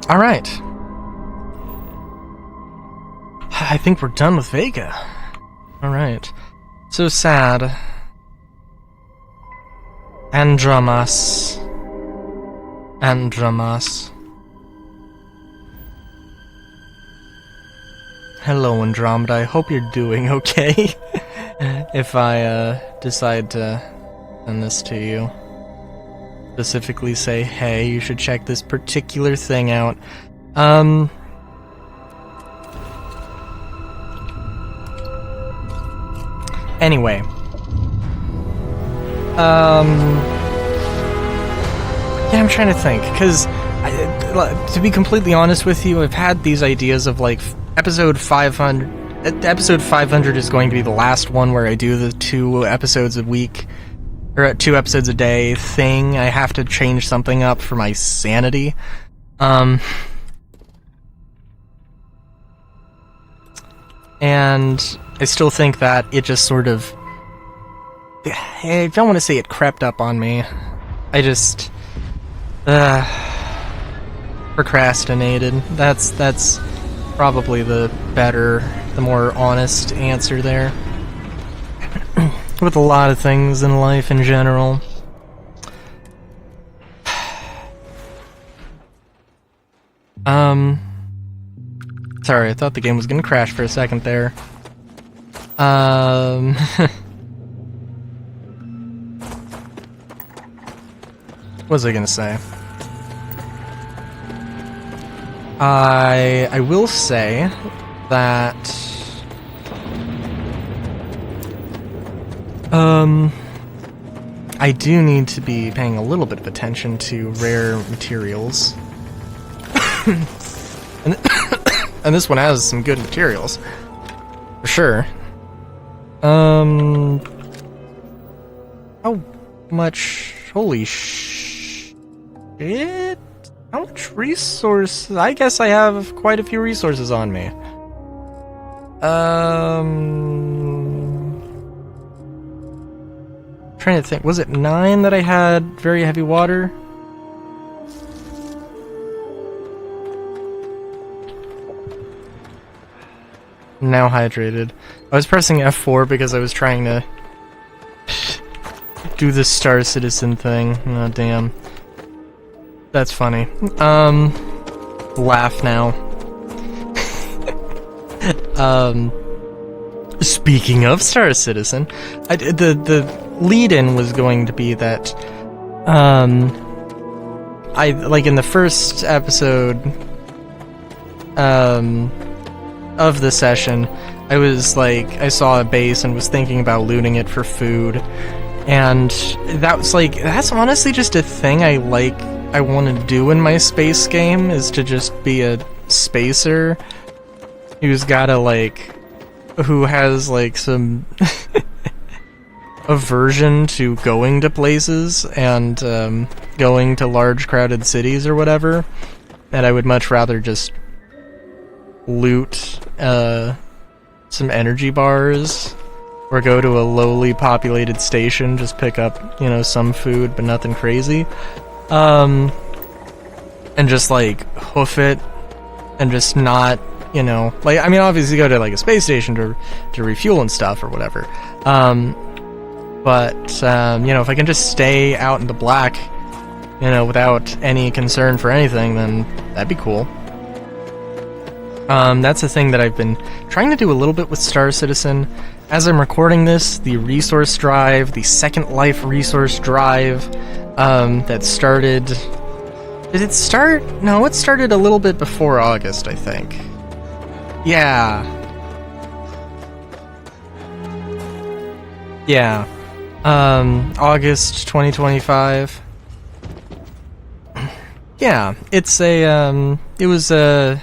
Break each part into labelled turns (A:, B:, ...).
A: Alright. I think we're done with Vega. Alright. So sad. Andromas. Hello, Andromeda. I hope you're doing okay. If I decide to send this to you. Specifically say, hey, you should check this particular thing out. Anyway. Yeah, I'm trying to think, because, to be completely honest with you, I've had these ideas of, like, episode 500... Episode 500 is going to be the last one where I do the 2 episodes a week, or 2 episodes a day thing. I have to change something up for my sanity. And I still think that it just sort of... I don't want to say it crept up on me. I just... procrastinated. That's probably the better, the more honest answer there. With a lot of things in life in general. Sorry, I thought the game was gonna crash for a second there. What was I gonna say? I will say that I do need to be paying a little bit of attention to rare materials. And this one has some good materials. For sure. How much... Holy shit? How much resources? I guess I have quite a few resources on me. Trying to think. Was it 9 that I had very heavy water? Now hydrated. I was pressing F4 because I was trying to do the Star Citizen thing. Oh, damn. That's funny. Laugh now. Speaking of Star Citizen, the lead-in was going to be that, I, like, in the first episode, of the session, I was like, I saw a base and was thinking about looting it for food, and that was like, that's honestly just a thing I want to do in my space game, is to just be a spacer who's gotta, like, who has, like, some aversion to going to places and, going to large crowded cities or whatever, and I would much rather just loot, some energy bars, or go to a lowly populated station, just pick up, you know, some food, but nothing crazy. And just, like, hoof it, and just not, you know, like, I mean, obviously go to, like, a space station to refuel and stuff, or whatever. But, you know, if I can just stay out in the black, you know, without any concern for anything, then that'd be cool. That's a thing that I've been trying to do a little bit with Star Citizen. As I'm recording this, the resource drive, the Second Life resource drive, that started... Did it start? No, it started a little bit before August, I think. Yeah. Yeah. August 2025. Yeah, it's a, it was a...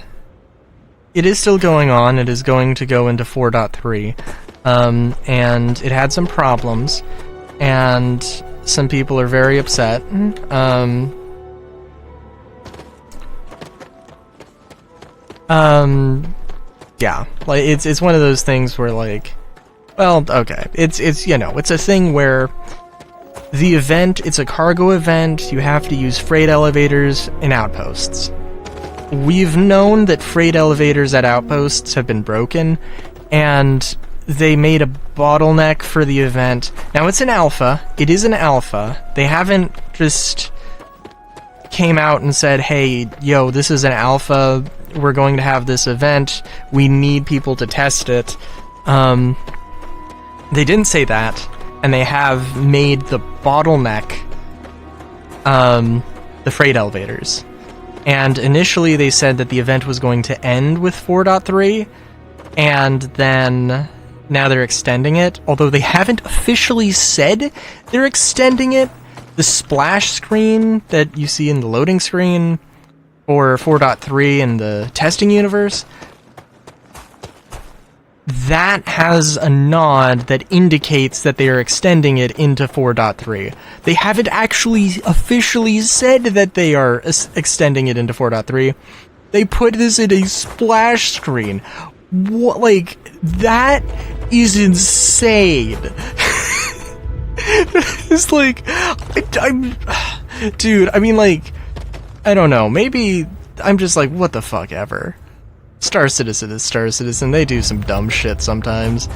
A: It is still going on. It is going to go into 4.3. And it had some problems, and some people are very upset. Yeah, like, it's one of those things where, like, well, okay, it's you know, it's a thing where the event, it's a cargo event, you have to use freight elevators and outposts. we've known that freight elevators at outposts have been broken, and they made a bottleneck for the event. Now, it's an alpha. It is an alpha. They haven't just came out and said, hey, yo, this is an alpha. We're going to have this event. We need people to test it. They didn't say that, and they have made the bottleneck the freight elevators. And initially they said that the event was going to end with 4.3, and then now they're extending it, although they haven't officially said they're extending it. The splash screen that you see in the loading screen for 4.3 in the testing universe, that has a nod that indicates that they are extending it into 4.3. They haven't actually officially said that they are extending it into 4.3. They put this in a splash screen. What, like, that is insane. It's like, dude, I mean, like, I don't know, maybe I'm just like, what the fuck ever. Star Citizen is Star Citizen, they do some dumb shit sometimes.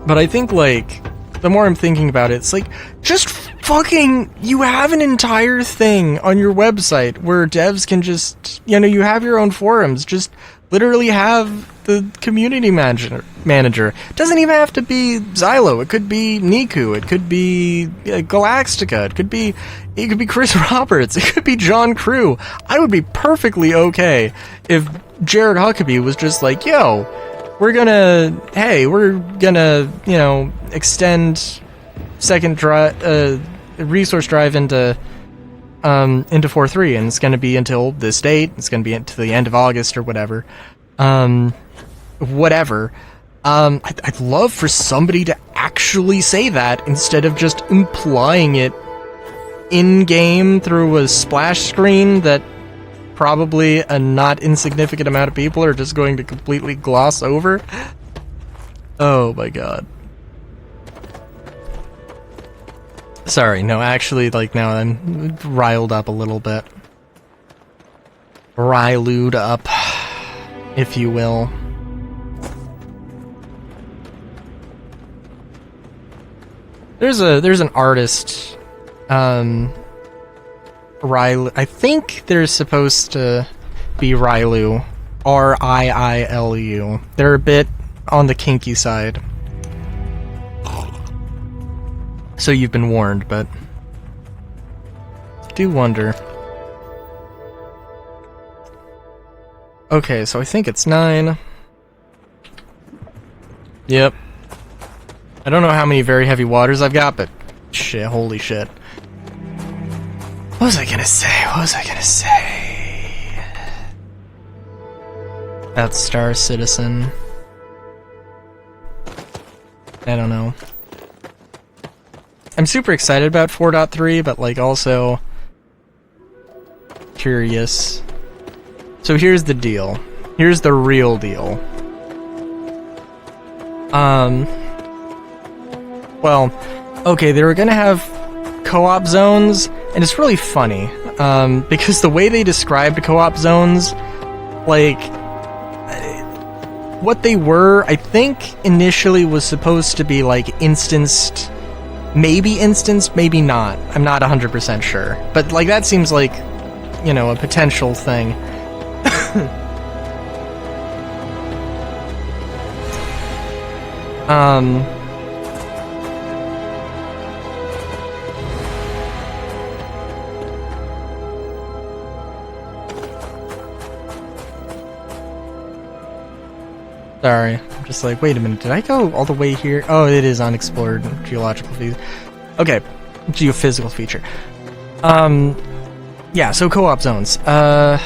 A: But I think, like, the more I'm thinking about it, it's like, just fucking, you have an entire thing on your website where devs can just, you know, you have your own forums, just literally have the community manager. It doesn't even have to be Xylo, it could be Niku, it could be Galactica, it could be Chris Roberts, it could be John Crew. I would be perfectly okay if Jared Huckabee was just like, yo, we're gonna, you know, extend second resource drive into 4.3, and it's gonna be until this date, it's gonna be until the end of August or whatever. I'd love for somebody to actually say that instead of just implying it in-game through a splash screen that probably a not insignificant amount of people are just going to completely gloss over. Oh my god. Sorry, no, actually, like, now I'm riled up a little bit. Riled up, if you will. There's an artist, Rilu. I think they're supposed to be Rilu, Riilu. They're a bit on the kinky side. So you've been warned, but do wonder. Okay, so I think it's 9. Yep. I don't know how many very heavy waters I've got, but shit, holy shit. What was I gonna say? That's Star Citizen. I don't know. I'm super excited about 4.3, but, like, also curious. So here's the deal. Here's the real deal. Well, okay, they were gonna have co-op zones, and it's really funny, because the way they described co-op zones, like, what they were, I think, initially was supposed to be, like, instanced, maybe not. I'm not 100% sure. But, like, that seems like, you know, a potential thing. Sorry, I'm just like, wait a minute, did I go all the way here? Oh, it is unexplored geological feature. Okay, geophysical feature. Yeah, so co-op zones. They're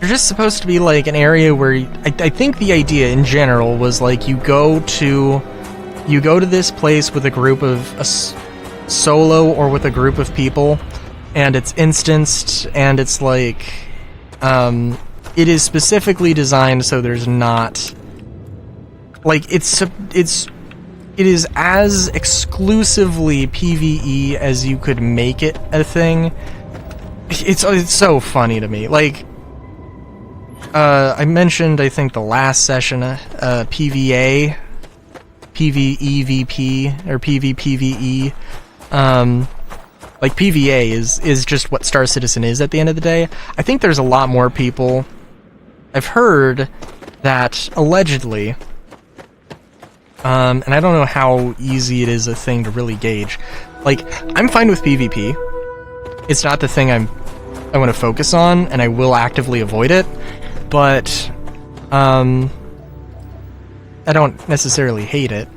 A: just supposed to be like an area where I think the idea in general was like you go to this place with a group of solo or with a group of people, and it's instanced, and it's like it is specifically designed so there's not, like, it is as exclusively PvE as you could make it a thing, it's so funny to me. Like, I mentioned, I think, the last session, PVA, PvEVP, or PvPvE. Like, PVA is just what Star Citizen is at the end of the day. I think there's a lot more people. I've heard that, allegedly, and I don't know how easy it is a thing to really gauge. Like, I'm fine with PvP. It's not the thing I want to focus on, and I will actively avoid it. But, I don't necessarily hate it.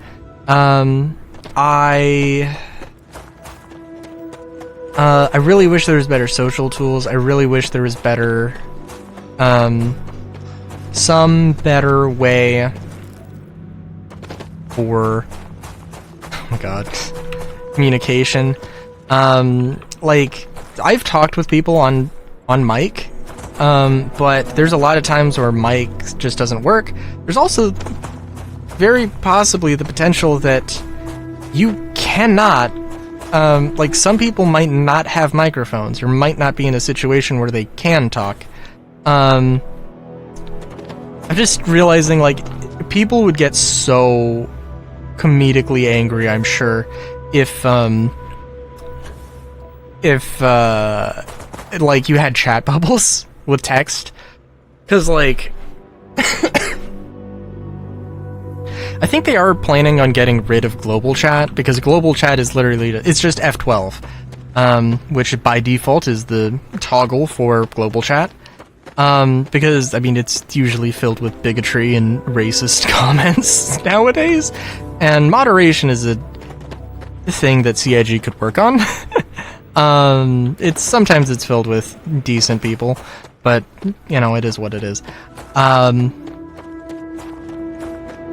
A: I really wish there was better social tools. I really wish there was better, some better way for, oh my god, communication. Like, I've talked with people on mic, but there's a lot of times where mic just doesn't work. There's also very possibly the potential that you cannot, like, some people might not have microphones or might not be in a situation where they can talk. I'm just realizing, like, people would get so comedically angry, I'm sure, if like, you had chat bubbles with text, because, like, I think they are planning on getting rid of global chat, because global chat is literally, it's just F12, which by default is the toggle for global chat, because, I mean, it's usually filled with bigotry and racist comments nowadays, and moderation is a thing that CIG could work on. Sometimes it's filled with decent people, but, you know, it is what it is.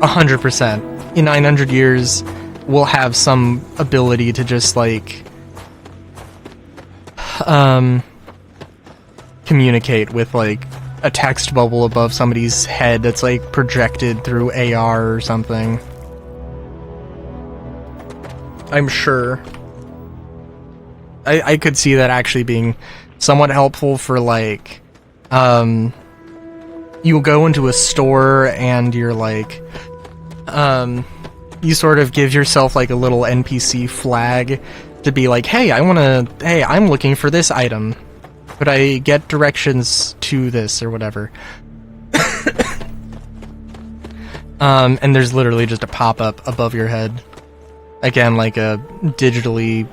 A: 100%. In 900 years, we'll have some ability to just, like, communicate with, like, a text bubble above somebody's head that's, like, projected through AR or something. I'm sure. I could see that actually being somewhat helpful for, like, you go into a store and you're like, you sort of give yourself, like, a little NPC flag to be like, hey, I'm looking for this item. Could I get directions to this or whatever? And there's literally just a pop-up above your head. Again, like a digitally,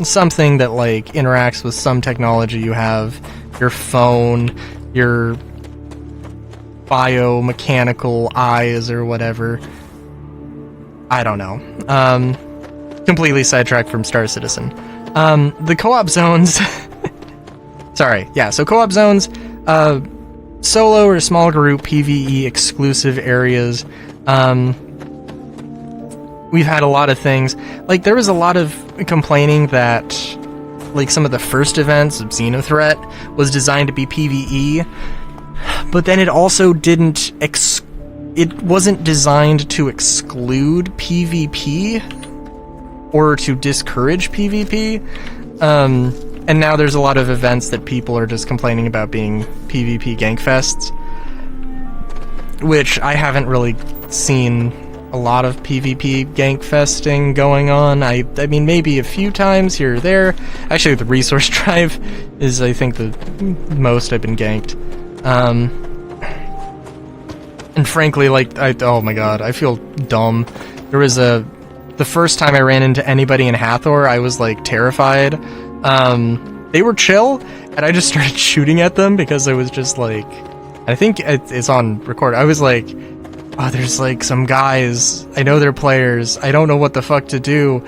A: something that, like, interacts with some technology you have, your phone, your biomechanical eyes or whatever. I don't know. Completely sidetracked from Star Citizen. The co-op zones... Sorry, yeah, so co-op zones, solo or small group PvE exclusive areas. We've had a lot of things. Like, there was a lot of complaining that, like, some of the first events of Xenothreat was designed to be PvE, but then it also didn't it wasn't designed to exclude PvP or to discourage PvP. And now there's a lot of events that people are just complaining about being PvP gankfests, which I haven't really seen a lot of PvP gankfesting going on. I mean, maybe a few times here or there. Actually, the resource drive is, I think, the most I've been ganked. And frankly, like, oh my god, I feel dumb. There was the first time I ran into anybody in Hathor, I was, like, terrified. They were chill, and I just started shooting at them because I was just like, I think it's on record. I was like, oh, there's, like, some guys, I know they're players, I don't know what the fuck to do.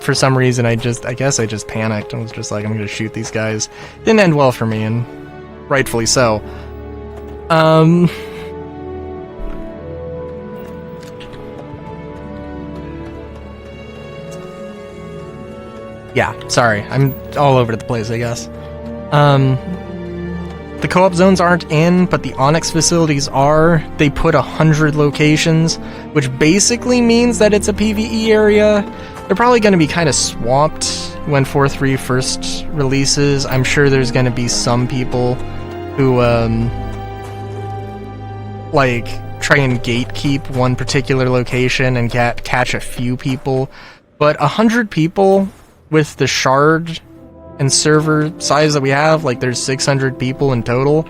A: For some reason, I guess I just panicked and was just like, I'm gonna shoot these guys. Didn't end well for me, and rightfully so. Yeah, sorry, I'm all over the place, I guess. The co-op zones aren't in, but the Onyx facilities are. They put 100 locations, which basically means that it's a PvE area. They're probably going to be kind of swamped when 4.3 first releases, I'm sure there's going to be some people who, like, try and gatekeep one particular location and catch a few people. But 100 people with the shard and server size that we have, like, there's 600 people in total.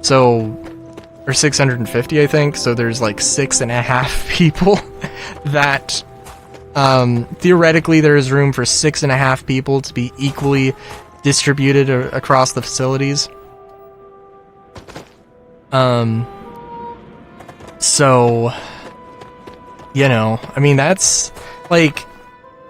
A: So, or 650, I think. So there's like 6.5 people that, theoretically there is room for 6.5 people to be equally distributed across the facilities. So, you know, I mean, that's, like,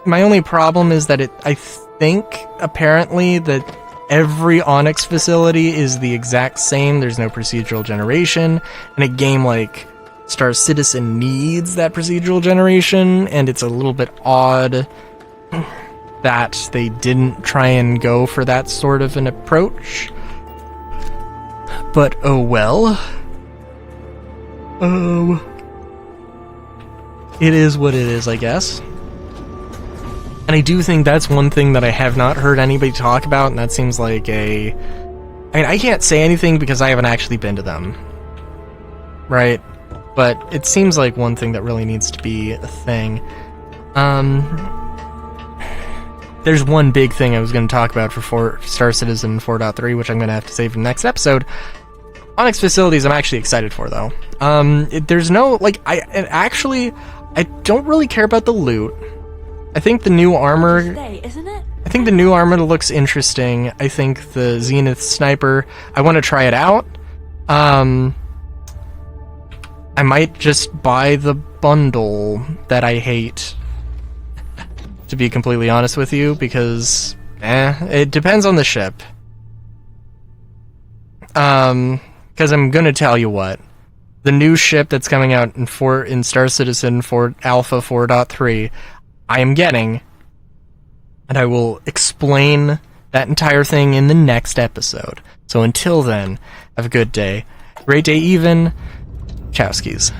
A: my only problem is that I think, apparently, that every Onyx facility is the exact same. There's no procedural generation, and a game like Star Citizen needs that procedural generation, and it's a little bit odd that they didn't try and go for that sort of an approach. But oh well. It is what it is, I guess. And I do think that's one thing that I have not heard anybody talk about, and that seems like I mean, I can't say anything because I haven't actually been to them. Right? But it seems like one thing that really needs to be a thing. There's one big thing I was going to talk about for Star Citizen 4.3, which I'm going to have to save for the next episode. Onyx facilities I'm actually excited for, though. There's no, like, I don't really care about the loot. I think the new armor...
B: Isn't it?
A: I think the new armor looks interesting. I think the Zenith Sniper... I want to try it out. I might just buy the bundle that I hate. To be completely honest with you, because... it depends on the ship. Because I'm gonna tell you what. The new ship that's coming out in Star Citizen 4 Alpha 4.3... I am getting, and I will explain that entire thing in the next episode. So until then, have a good day. Great day even. Chowskis.